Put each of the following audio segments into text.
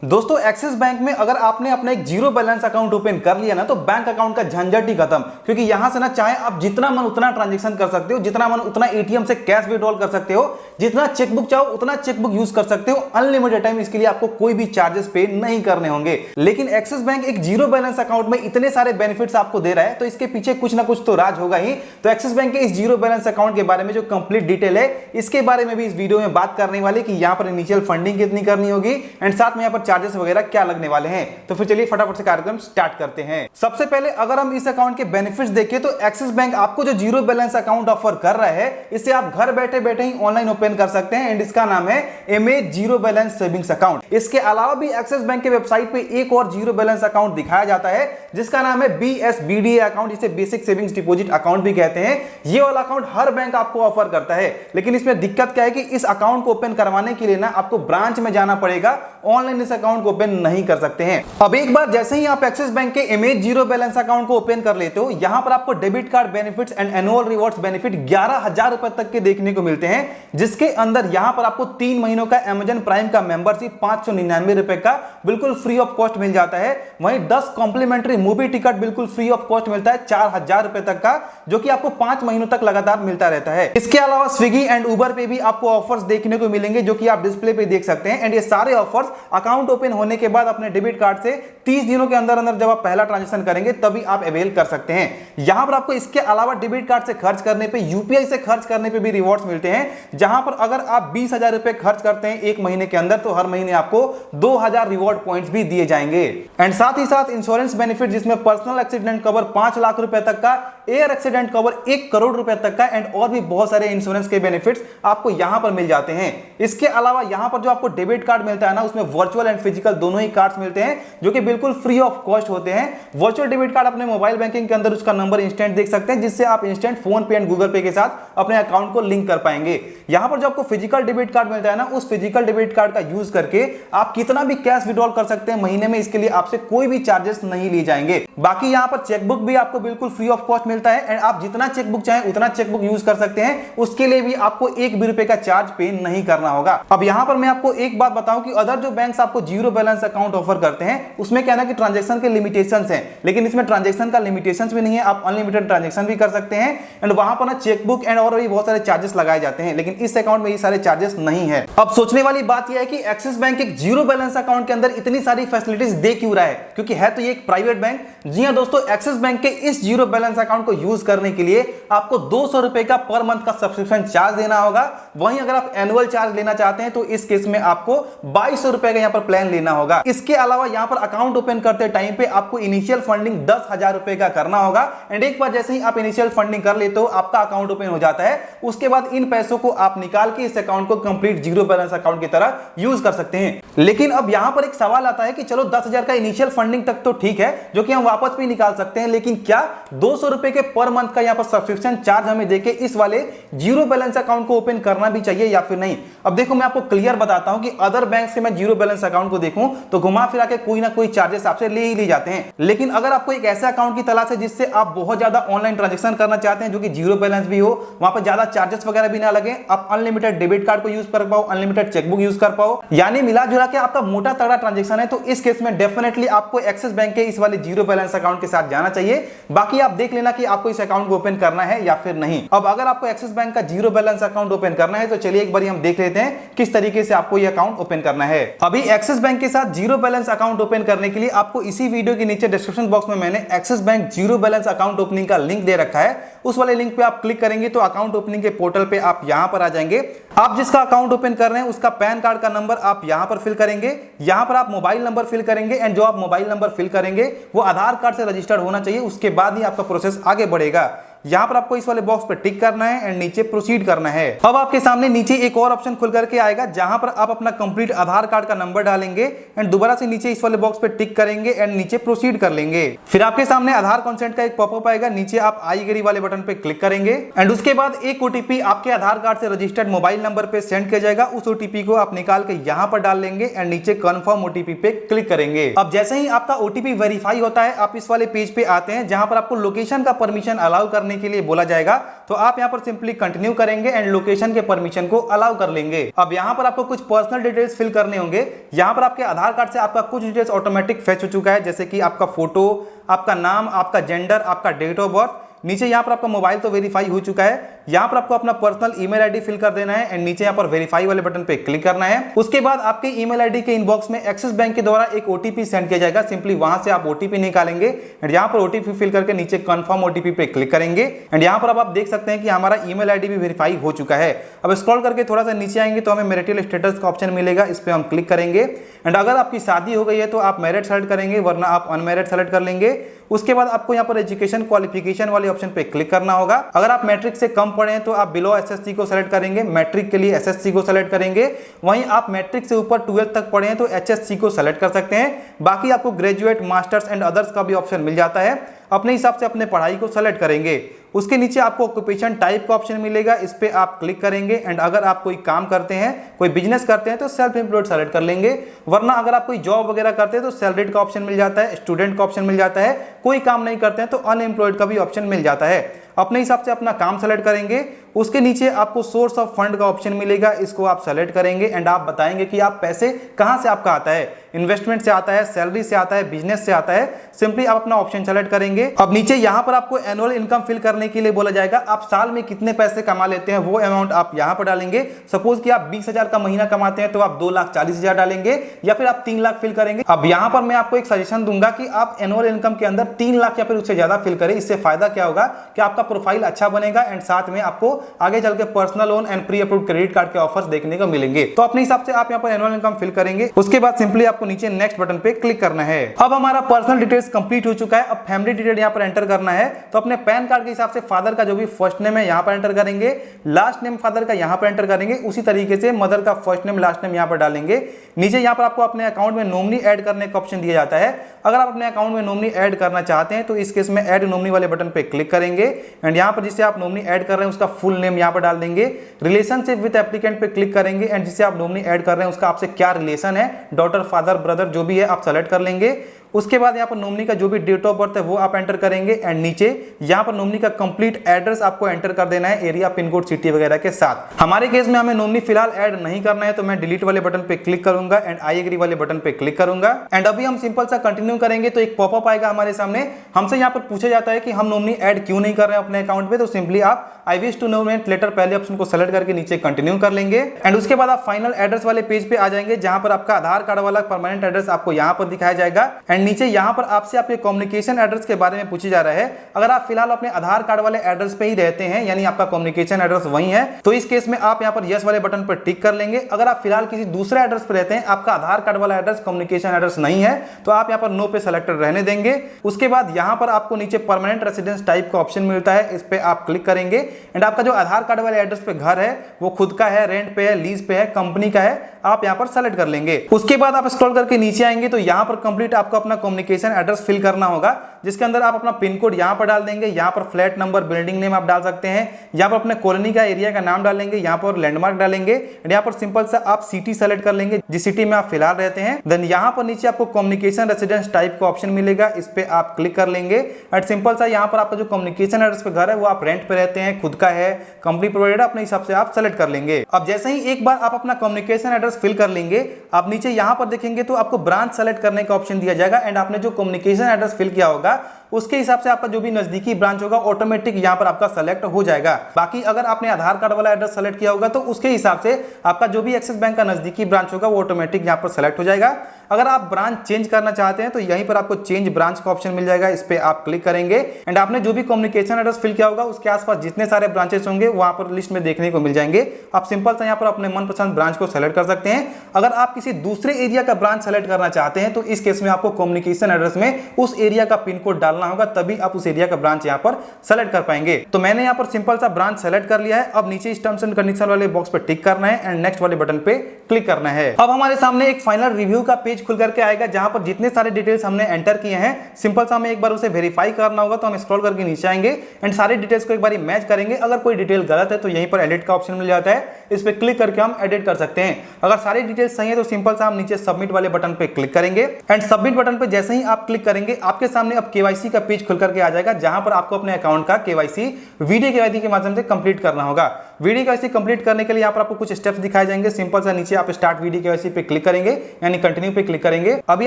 दोस्तों axis bank में अगर आपने अपना एक जीरो बैलेंस अकाउंट ओपन कर लिया ना तो बैंक अकाउंट का झंझट ही खत्म। क्योंकि यहां से ना चाहे आप जितना मन उतना ट्रांजैक्शन कर सकते हो, जितना मन उतना एटीएम से कैश विड्रॉल कर सकते हो, जितना चेकबुक चाहो उतना चेकबुक यूज कर सकते हो अनलिमिटेड टाइम। इसके लिए आपको कोई भी चार्जेस पे नहीं करने होंगे। लेकिन एक्सिस बैंक एक जीरो बैलेंस अकाउंट में इतने सारे बेनिफिट्स आपको दे रहा है तो इसके पीछे कुछ ना कुछ तो राज होगा ही। तो एक्सिस बैंक के इस जीरो बैलेंस अकाउंट के बारे में जो कंप्लीट डिटेल है इसके बारे में भी इस वीडियो में बात करने वाले कि यहां पर इनिशियल फंडिंग कितनी करनी होगी एंड साथ में यहां पर चार्जेस वगैरह क्या लगने वाले हैं। तो फिर चलिए फटाफट से कार्यक्रम स्टार्ट करते हैं। सबसे पहले अगर हम इस अकाउंट के बेनिफिट्स देखें तो एक्सिस बैंक आपको जो जीरो बैलेंस अकाउंट ऑफर कर रहा है इसे आप घर बैठे बैठे ही ऑनलाइन ओपन कर सकते हैं एंड इसका नाम है MA zero balance savings account. इसके अलावा भी एक्सिस बैंक के वेबसाइट पे एक और जीरो बैलेंस अकाउंट दिखाया जाता है जिसका नाम है बीएसबीडीए अकाउंट, जिसे बेसिक सेविंग्स डिपॉजिट अकाउंट भी कहते हैं। ये वाला अकाउंट हर बैंक आपको ऑफर करता है, लेकिन इसमें दिक्कत क्या है कि इस अकाउंट को ओपन करवाने के लिए ना आपको ब्रांच में जाना पड़ेगा, ऑनलाइन इस अकाउंट को ओपन नहीं कर सकते हैं। अब एक बार जैसे ही आप एक्सिस बैंक के इमेज जीरो बैलेंस अकाउंट को ओपन कर लेते हो, यहां पर आपको debit card benefits and annual rewards benefit 11,000 रुपए तक के देखने को मिलते हैं, जिसके अंदर यहां पर आपको 3 महीनों का अमेजन प्राइम का मेंबरशिप 599 रुपए का बिल्कुल फ्री ऑफ कॉस्ट मिल जाता है। वहीं 10 कॉम्प्लीमेंट्री मूवी टिकट बिल्कुल फ्री ऑफ कॉस्ट मिलता है 4,000 रुपए तक का, जो कि आपको 5 महीनों तक लगातार मिलता रहता है। इसके अलावा स्विगी एंड उबर पे भी आपको ऑफर्स देखने को मिलेंगे जो कि आप डिस्प्ले पे देख सकते हैं। एंड ये सारे ऑफर्स अकाउंट ओपन होने के बाद अपने डेबिट कार्ड से 30 दिनों के अंदर अंदर जब आप पहला ट्रांजैक्शन करेंगे तभी आप अवेल कर सकते हैं। यहां पर आपको इसके अलावा डेबिट कार्ड से खर्च करने पे, यूपीआई से खर्च करने पे भी रिवॉर्ड्स मिलते हैं, जहां पर अगर आप 20,000 रुपए खर्च करते हैं एक महीने के अंदर तो हर महीने आपको 2,000 रिवॉर्ड पॉइंट्स भी दिए जाएंगे। एंड साथ ही साथ इंश्योरेंस बेनिफिट जिसमें पर्सनल एक्सीडेंट कवर 5 लाख रुपए तक का, एयर एक्सीडेंट कवर 1 करोड़ रुपए तक का एंड और भी बहुत सारे इंश्योरेंस के बेनिफिट्स आपको यहां पर मिल जाते हैं। इसके अलावा यहां पर जो आपको डेबिट कार्ड मिलता है ना उसमें वर्चुअल एंड फिजिकल दोनों ही कार्ड्स मिलते हैं जो कि बिल्कुल फ्री ऑफ कॉस्ट होते हैं। वर्चुअल डेबिट कार्ड अपने मोबाइल बैंकिंग के अंदर उसका नंबर इंस्टेंट देख सकते हैं, जिससे आप इंस्टेंट फोन पे एंड गूगल पे के साथ अपने अकाउंट को लिंक कर पाएंगे। यहां पर जो आपको फिजिकल डेबिट कार्ड मिलता है ना उस फिजिकल डेबिट कार्ड का यूज करके आप कितना भी कैश विड्रॉल कर सकते हैं महीने में, इसके लिए आपसे कोई भी चार्जेस नहीं लिए जाएंगे। बाकी यहां पर चेकबुक भी आपको बिल्कुल फ्री ऑफ कॉस्ट मिलता है एंड आप जितना चेकबुक चाहें उतना चेकबुक यूज कर सकते हैं, उसके लिए भी आपको 1 भी रुपए का चार्ज पे नहीं करना होगा। अब यहां पर मैं आपको एक बात बताऊं कि अदर जो बैंक्स आपको जीरो बैलेंस अकाउंट ऑफर करते हैं उसमें क्या है कि ट्रांजैक्शन के लिमिटेशंस हैं, लेकिन इसमें ट्रांजैक्शन का लिमिटेशंस भी नहीं है, आप अनलिमिटेड ट्रांजैक्शन भी कर सकते हैं एंड वहां पर ना चेकबुक एंड और भी बहुत सारे चार्जेस लगाए जाते हैं, लेकिन इस अकाउंट में ये सारे चार्जेस नहीं है। अब सोचने वाली बात यह है कि एक्सिस बैंक एक जीरो बैलेंस अकाउंट के अंदर इतनी सारी फैसिलिटीज दे क्यों रहा है, क्योंकि है तो ये एक प्राइवेट बैंक। जी हां दोस्तों, एक्सिस बैंक के इस जीरो बैलेंस अकाउंट को यूज करने के लिए आपको 200 रुपए का पर मंथ का सब्सक्रिप्शन चार्ज देना होगा। वहीं अगर आप एनुअल चार्ज लेना चाहते हैं तो इस केस में आपको 2200 रुपए का यहां पर प्लान लेना होगा। इसके अलावा यहां पर अकाउंट ओपन करते टाइम पे आपको इनिशियल फंडिंग 10,000 रुपए का करना होगा एंड एक बार जैसे ही आप इनिशियल फंडिंग कर लेते हो आपका अकाउंट ओपन हो जाता है। उसके बाद इन पैसों को आप निकाल के इस अकाउंट को कंप्लीट जीरो बैलेंस अकाउंट की तरह यूज कर सकते हैं। लेकिन अब यहां पर एक सवाल आता है कि चलो 10,000 का इनिशियल फंडिंग तक तो ठीक है जो कि हम वापस भी निकाल सकते हैं, लेकिन क्या 200 रुपए के पर मंथ का यहां पर सब्सक्रिप्शन चार्ज हमें देके इस वाले जीरो बैलेंस अकाउंट को ओपन करना भी चाहिए या फिर नहीं? अब देखो मैं आपको क्लियर बताता हूं कि अदर बैंक से मैं जीरो बैलेंस अकाउंट को देखूं तो घुमा फिरा के कोई ना कोई चार्जेस आपसे ले ही जाते हैं। लेकिन अगर आपको एक ऐसे अकाउंट की तलाश है जिससे आप बहुत ज्यादा ऑनलाइन ट्रांजैक्शन करना चाहते हैं जो कि जीरो बैलेंस भी हो, वहां पर ज्यादा चार्जेस वगैरह भी ना लगे, आप अनलिमिटेड डेबिट कार्ड को यूज कर पाओ, अनलिमिटेड चेकबुक यूज कर पाओ, यानी मिला जुला के आपका मोटा तगड़ा ट्रांजैक्शन है, तो इस केस में डेफिनेटली आपको एक्सिस बैंक के इस वाले जीरो बैलेंस अकाउंट के साथ जाना चाहिए। बाकी आप देख लेना कि आपको इस अकाउंट को ओपन करना है या फिर नहीं। अब अगर आपको एक्सिस बैंक का जीरो बैलेंस अकाउंट ओपन करना है तो चलिए एक बार हम देख लेते हैं किस तरीके से आपको यह अकाउंट ओपन करना है। अभी एक्सिस बैंक के साथ जीरो बैलेंस अकाउंट ओपन करने के लिए आपको इसी वीडियो के नीचे डिस्क्रिप्शन बॉक्स में मैंने axis bank zero balance account opening का लिंक दे रखा है। उस वाले लिंक पे आप क्लिक करेंगे तो अकाउंट ओपनिंग के पोर्टल पे आप यहां पर आ जाएंगे। आप जिसका अकाउंट ओपन कर रहे हैं उसका पैन कार्ड का नंबर आप यहां पर फिल करेंगे। यहां पर आप मोबाइल नंबर फिल करेंगे एंड जो आप मोबाइल नंबर फिल करेंगे वो आधार कार्ड से रजिस्टर्ड होना चाहिए, उसके बाद ही आपका प्रोसेस आगे बढ़ेगा। यहां पर आपको इस वाले बॉक्स पर टिक करना है एंड नीचे प्रोसीड करना है। अब आपके सामने नीचे एक और ऑप्शन खुल करके आएगा जहां पर आप अपना कंप्लीट आधार कार्ड का नंबर डालेंगे एंड दोबारा से नीचे इस वाले बॉक्स पे टिक करेंगे एंड नीचे प्रोसीड कर लेंगे। फिर आपके सामने आधार कंसेंट का एक पॉपअप आएगा, नीचे आप आई एग्री वाले बटन पे क्लिक करेंगे एंड उसके बाद एक ओटीपी आपके आधार कार्ड से रजिस्टर्ड मोबाइल नंबर पे सेंड किया जाएगा। उस ओटीपी को आप निकाल के यहां पर डाल लेंगे एंड नीचे कंफर्म ओटीपी पे क्लिक करेंगे। अब जैसे ही आपका ओटीपी वेरीफाई होता है आप इस वाले पेज पे आते हैं जहां पर आपको लोकेशन का परमिशन अलाउ करने करने के लिए बोला जाएगा, तो आप यहाँ पर सिंपली कंटिन्यू करेंगे एंड लोकेशन के परमिशन को अलाउ कर लेंगे। अब यहाँ पर आपको कुछ पर्सनल डिटेल्स फिल करने होंगे। यहाँ पर आपके आधार कार्ड से आपका कुछ डिटेल्स ऑटोमेटिक फेच हो चुका है, जैसे कि आपका फोटो, आपका नाम, आपका जेंडर, आपका डेट ऑफ बर्थ। नीचे यहाँ पर आपका मोबाइल तो वेरीफाई हो चुका है। यहाँ पर आपको अपना पर्सनल ईमेल आईडी फिल कर देना है एंड नीचे यहाँ पर वेरीफाई वाले बटन पे क्लिक करना है। उसके बाद आपके ईमेल आईडी के इनबॉक्स में एक्सिस बैंक के द्वारा एक ओटीपी सेंड किया जाएगा। सिंपली वहां से आप ओटीपी निकालेंगे एंड यहाँ पर ओटीपी फिल करके नीचे कंफर्म ओटीपी पे क्लिक करेंगे एंड यहाँ पर आप देख सकते हैं कि हमारा ईमेल आईडी भी वेरीफाई हो चुका है। अब स्क्रॉल करके थोड़ा सा नीचे आएंगे तो हमें मैरिटल स्टेटस का ऑप्शन मिलेगा, इस पे हम क्लिक करेंगे एंड अगर आपकी शादी हो गई है तो आप मैरिड सेलेक्ट करेंगे, वरना आप अनमैरिड सेलेक्ट कर लेंगे। उसके बाद आपको यहाँ पर एजुकेशन क्वालिफिकेशन वाले ऑप्शन पे क्लिक करना होगा। अगर आप मैट्रिक से कम पढ़े हैं तो आप बिलो एसएससी को सेलेक्ट करेंगे, मैट्रिक के लिए एसएससी को सेलेक्ट करेंगे। वहीं आप मैट्रिक से ऊपर 12th तक पढ़े हैं तो एचएससी को सेलेक्ट कर सकते हैं। बाकी आपको ग्रेजुएट, मास्टर्स एंड अदर्स का भी ऑप्शन मिल जाता है, अपने हिसाब से अपने पढ़ाई को सेलेक्ट करेंगे। उसके नीचे आपको ऑक्यूपेशन टाइप का ऑप्शन मिलेगा, इस पे आप क्लिक करेंगे एंड अगर आप कोई काम करते हैं, कोई बिजनेस करते हैं तो सेल्फ एम्प्लॉयड सेलेक्ट कर लेंगे, वरना अगर आप कोई जॉब वगैरह करते हैं तो सैलरीड का ऑप्शन मिल जाता है, स्टूडेंट का ऑप्शन मिल जाता है, कोई काम नहीं करते हैं तो अनएम्प्लॉयड का भी ऑप्शन मिल जाता है। अपने हिसाब से अपना काम सेलेक्ट करेंगे। उसके नीचे आपको सोर्स ऑफ फंड का ऑप्शन मिलेगा, इसको आप सेलेक्ट करेंगे एंड आप बताएंगे कि आप पैसे कहां से आपका आता है, इन्वेस्टमेंट से आता है, सैलरी से आता है, बिजनेस से आता है। सिंपली आप अपना ऑप्शन सेलेक्ट करेंगे। अब नीचे यहां पर आपको एनुअल इनकम फिल करने के लिए बोला जाएगा, आप साल में कितने पैसे कमा लेते हैं वो अमाउंट आप यहां पर डालेंगे। सपोज कि आप 20,000 का महीना कमाते हैं तो आप 2,40,000 डालेंगे या फिर आप 3 लाख फिल करेंगे। अब यहां पर मैं आपको एक सजेशन दूंगा कि आप एनुअल इनकम के अंदर 3 लाख या फिर उससे ज्यादा फिल करें। इससे फायदा क्या होगा कि आपका प्रोफाइल अच्छा बनेगा एंड साथ में आपको आगे चल के personal loan and pre approved credit card के ऑफर्स देखने को मिलेंगे। तो अपने हिसाब से आप यहाँ पर एनुअल इनकम फिल करेंगे। उसके बाद सिंपली आपको नीचे नेक्स्ट बटन पे क्लिक करना है। अब हमारा पर्सनल डिटेल्स कंप्लीट हो चुका है। अब फैमिली डिटेल यहाँ पर एंटर करना है, तो अपने पैन कार्ड के हिसाब से फादर का जो भी फर्स्ट नेम है यहाँ पर एंटर करेंगे, लास्ट नेम फादर का यहाँ पर एंटर करेंगे, उसी तरीके से मदर का फर्स्ट नेम लास्ट नेम यहाँ पर डालेंगे। नीचे यहाँ पर आपको अपने अकाउंट में नॉमिनी ऐड करने का ऑप्शन दिया जाता है। अगर आप अपने अकाउंट में नॉमिनी ऐड करना चाहते हैं तो इस केस में ऐड नॉमिनी वाले बटन पे क्लिक करेंगे एंड यहाँ पर जिसे आप नॉमिनी ऐड कर रहे हैं उसका फुल नेम यहाँ पर डाल देंगे। रिलेशनशिप विद एप्लीकेंट पे क्लिक करेंगे एंड जिसे आप नॉमिनी ऐड कर रहे हैं उसका आपसे क्या रिलेशन है, डॉटर, फादर, ब्रदर जो भी है आप सेलेक्ट कर लेंगे। उसके बाद यहाँ पर नॉमिनी का जो भी डेट ऑफ बर्थ है वो आप एंटर करेंगे एंड नीचे यहाँ पर नॉमिनी का कंप्लीट एड्रेस आपको एंटर कर देना है, एरिया, पिन कोड, सिटी वगैरह के साथ। हमारे केस में हमें नॉमिनी फिलहाल ऐड नहीं करना है तो मैं डिलीट वाले बटन पे क्लिक करूंगा एंड आई एग्री वाले बटन पे क्लिक करूंगा एंड अभी हम सिंपल सा कंटिन्यू करेंगे तो एक पॉपअप आएगा हमारे सामने। हमसे यहाँ पर पूछा जाता है कि हम नॉमिनी ऐड क्यों नहीं कर रहे हैं अपने अकाउंट पे, तो सिंपली आप I wish to nominate letter पहले ऑप्शन को सेलेक्ट करके नीचे कंटिन्यू कर लेंगे एंड उसके बाद आप फाइनल एड्रेस वाले पेज पे आ जाएंगे जहां पर आपका आधार कार्ड वाला परमानेंट एड्रेस आपको यहाँ पर दिखाया जाएगा एंड नीचे यहाँ पर आपसे आपके कम्युनिकेशन एड्रेस के बारे में पूछा जा रहा है। अगर आप फिलहाल अपने आधार कार्ड वाले एड्रेस पे ही रहते हैं यानी आपका कम्युनिकेशन एड्रेस वही है तो इस केस में आप यहाँ पर यस वाले बटन पर टिक कर लेंगे। अगर आप फिलहाल किसी दूसरे एड्रेस पे रहते हैं, आपका आधार कार्ड वाला एड्रेस कम्युनिकेशन एड्रेस नहीं है, तो आप यहाँ पर नो पे सेलेक्टेड रहने देंगे। उसके बाद यहाँ पर आपको नीचे परमानेंट रेसिडेंस टाइप का ऑप्शन मिलता है, इस पे आप क्लिक करेंगे एंड आपका जो आधार कार्ड वाले एड्रेस पे घर है वो खुद का है, रेंट पे है, लीज पे है, कंपनी का है, आप यहाँ पर सेलेक्ट कर लेंगे। उसके बाद आप स्क्रॉल करके नीचे आएंगे तो यहाँ पर कंप्लीट आपको अपना कम्युनिकेशन एड्रेस फिल करना होगा, जिसके अंदर आप अपना पिन कोड यहाँ पर डाल देंगे, यहाँ पर फ्लैट नंबर, बिल्डिंग नेम आप डाल सकते हैं, यहाँ पर अपने कॉलोनी का, एरिया का नाम डालेंगे, यहाँ पर लैंडमार्क डालेंगे एंड यहाँ पर सिंपल सा आप सिटी सेलेक्ट कर लेंगे जिस सिटी में आप फिलहाल रहते हैं। देन यहाँ पर नीचे आपको कम्युनिकेशन रेसिडेंस टाइप का ऑप्शन मिलेगा, इस पे आप क्लिक कर लेंगे एंड सिंपल सा यहाँ पर आपका जो कम्युनिकेशन एड्रेस पे घर है वो आप रेंट पे रहते हैं, खुद का है, कंपनी प्रोवाइडेड, अपने हिसाब से आप सेलेक्ट कर लेंगे। अब जैसे ही एक बार आप अपना कम्युनिकेशन एड्रेस फिल कर लेंगे, आप नीचे यहाँ पर देखेंगे तो आपको ब्रांच सेलेक्ट करने का ऑप्शन दिया जाएगा एंड आपने जो कम्युनिकेशन एड्रेस फिल किया होगा उसके हिसाब से आपका जो भी नजदीकी ब्रांच होगा ऑटोमेटिक यहाँ पर आपका सेलेक्ट हो जाएगा। बाकी अगर आपने आधार कार्ड वाला एड्रेस सेलेक्ट किया होगा तो उसके हिसाब से आपका जो भी एक्सिस बैंक का नजदीकी ब्रांच होगा वो ऑटोमेटिक यहाँ पर सेलेक्ट हो जाएगा। अगर आप ब्रांच चेंज करना चाहते हैं तो यहीं पर आपको चेंज ब्रांच का ऑप्शन मिल जाएगा, इस पे आप क्लिक करेंगे एंड आपने जो भी कम्युनिकेशन एड्रेस फिल किया होगा उसके आसपास जितने सारे ब्रांचेस होंगे वहां पर लिस्ट में देखने को मिल जाएंगे। आप सिंपल सा यहाँ पर अपने मनपसंद ब्रांच को सेलेक्ट कर सकते हैं। अगर आप किसी दूसरे एरिया का ब्रांच सेलेक्ट करना चाहते हैं तो इस केस में आपको कम्युनिकेशन एड्रेस में उस एरिया का पिन कोड डालना होगा, तभी आप उस एरिया का ब्रांच यहाँ पर सेलेक्ट कर पाएंगे। तो मैंने यहाँ पर सिंपल सा ब्रांच सेलेक्ट कर लिया है। अब नीचे टर्म्स एंड कंडीशन वाले बॉक्स पे टिक करना है एंड नेक्स्ट वाले बटन पे क्लिक करना है। अब हमारे सामने एक फाइनल रिव्यू का पेज खुल करके आएगा जहां पर जितने सारे डिटेल्स हमने एंटर किए हैं सिंपल सा हमें एक बार उसे वेरीफाई करना होगा। तो हम स्क्रॉल करके नीचे आएंगे एंड सारे डिटेल्स को एक बार मैच करेंगे। अगर कोई डिटेल गलत है तो यहीं पर एडिट का ऑप्शन मिल जाता है, इस पे क्लिक करके हम एडिट कर सकते हैं। अगर सारी डिटेल्स सही है तो सिंपल सा हम नीचे सबमिट वाले बटन पे क्लिक करेंगे एंड सबमिट बटन पे जैसे ही आप क्लिक करेंगे आपके सामने अब केवाईसी केवाईसी का पेज खुल करके आ जाएगा, जहां पर आपको अपने अकाउंट का केवाईसी वीडियो केवाईसी के माध्यम से कंप्लीट करना होगा। वीडियो केवाईसी कंप्लीट करने के लिए यहाँ पर आपको कुछ स्टेप्स दिखाए जाएंगे। सिंपल सा नीचे आप स्टार्ट वीडियो केवाईसी पे क्लिक करेंगे, यानी कंटिन्यू पे क्लिक करेंगे। अभी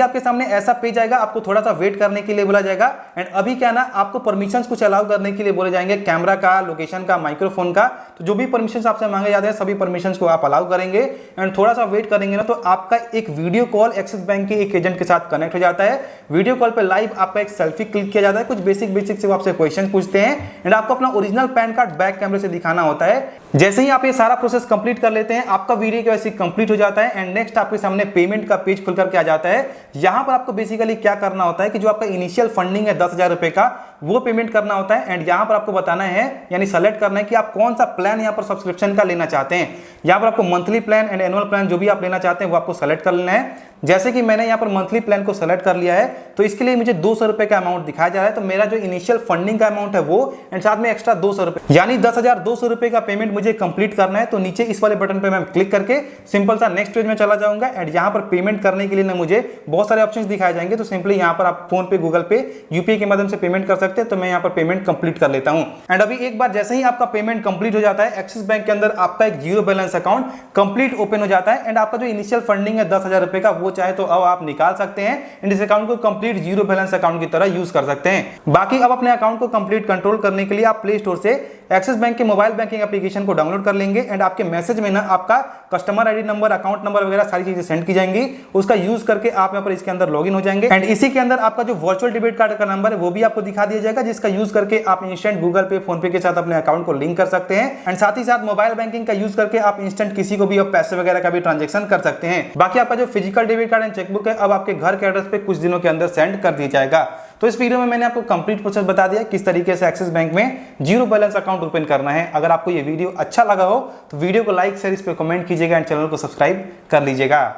आपके सामने ऐसा पेज आएगा, आपको थोड़ा सा वेट करने के लिए बोला जाएगा। एंड अभी क्या ना, आपको परमिशंस कुछ अलाउ करने के लिए बोले जाएंगे, कैमरा का, लोकेशन का, माइक्रोफोन का। तो जो भी परमिशंस आपसे मांगे जाते हैं सभी परमिशंस को आप अलाउ करेंगे। एंड थोड़ा सा वेट करेंगे ना, तो आपका एक वीडियो कॉल एक्सिस बैंक के एक एजेंट के साथ कनेक्ट हो जाता है। वीडियो कॉल पे लाइव आपका एक सेल्फी क्लिक किया जाता है, कुछ बेसिक से वो आपसे क्वेश्चन पूछते हैं। एंड आपको अपना ओरिजिनल पैन कार्ड बैक कैमरे से दिखाना होता है। जैसे ही आप ये सारा प्रोसेस कंप्लीट कर लेते हैं, आपका वीडियो केवाईसी कंप्लीट हो जाता है। एंड नेक्स्ट आपके सामने पेमेंट का पेज खुल करके आ जाता है। यहां पर आपको बेसिकली क्या करना होता है कि जो आपका इनिशियल फंडिंग है 10,000 रुपए का, वो पेमेंट करना होता है। एंड यहां पर आपको बताना है, यानी सेलेक्ट करना है कि आप कौन सा प्लान यहां पर सब्सक्रिप्शन का लेना चाहते हैं। यहां पर आपको monthly plan and annual plan जो भी आप लेना चाहते हैं वो आपको सेलेक्ट कर लेना है। जैसे कि मैंने यहाँ पर मंथली प्लान को सेलेक्ट कर लिया है, तो इसके लिए मुझे 200 रुपए का अमाउंट दिखाया जा रहा है। तो मेरा जो इनिशियल फंडिंग का अमाउंट है वो, एंड साथ में एक्स्ट्रा 200 रुपए, यानी 10,200 रुपए का पेमेंट मुझे कंप्लीट करना है। तो नीचे इस वाले बटन पे मैं क्लिक करके सिंपल सा नेक्स्ट पेज में चला जाऊंगा। एंड यहाँ पर पेमेंट करने के लिए ना मुझे बहुत सारे ऑप्शंस दिखाए जाएंगे। तो सिंपली यहाँ पर आप फोन पे, गूगल पे, यूपीआई के माध्यम से पेमेंट कर सकते हैं। तो मैं यहाँ पर पेमेंट कंप्लीट कर लेता हूँ। एंड अभी एक बार जैसे ही आपका पेमेंट कंप्लीट हो जाता है, एक्सिस बैंक के अंदर आपका एक zero balance account complete open हो जाता है। एंड आपका जो इनिशियल फंडिंग है 10,000 रुपए का, वो चाहे तो अब आप निकाल सकते हैं। एंड इस अकाउंट को कंप्लीट जीरो बैलेंस अकाउंट की तरह यूज कर सकते हैं। बाकी अब अपने अकाउंट को कंप्लीट कंट्रोल करने के लिए आप प्ले स्टोर से एक्सिस बैंक के मोबाइल बैंकिंग एप्लीकेशन को डाउनलोड कर लेंगे। एंड आपके मैसेज में ना आपका customer ID number, account number वगैरह सारी चीजें सेंड की जाएंगी। उसका यूज करके आप यहाँ पर इसके अंदर लॉगिन हो जाएंगे। एंड इसी के अंदर आपका जो वर्चुअल डेबिट कार्ड का नंबर है वो भी आपको दिखा दिया जाएगा, जिसका यूज करके आप इंस्टेंट गूगल पे, फोन पे के साथ अपने अकाउंट को लिंक कर सकते हैं। एंड साथ ही साथ मोबाइल बैंकिंग का यूज करके आप इंस्टेंट किसी को भी अब पैसे वगैरह का भी ट्रांजेक्शन कर सकते हैं। बाकी आपका जो physical debit card and chequebook है अब आपके घर के एड्रेस पे कुछ दिनों के अंदर सेंड कर दिया जाएगा। तो इस वीडियो में मैंने आपको कंप्लीट प्रोसेस बता दिया किस तरीके से एक्सिस बैंक में जीरो बैलेंस अकाउंट ओपन करना है। अगर आपको ये वीडियो अच्छा लगा हो तो वीडियो को लाइक, शेयर, इस पे कमेंट कीजिएगा एंड चैनल को सब्सक्राइब कर लीजिएगा।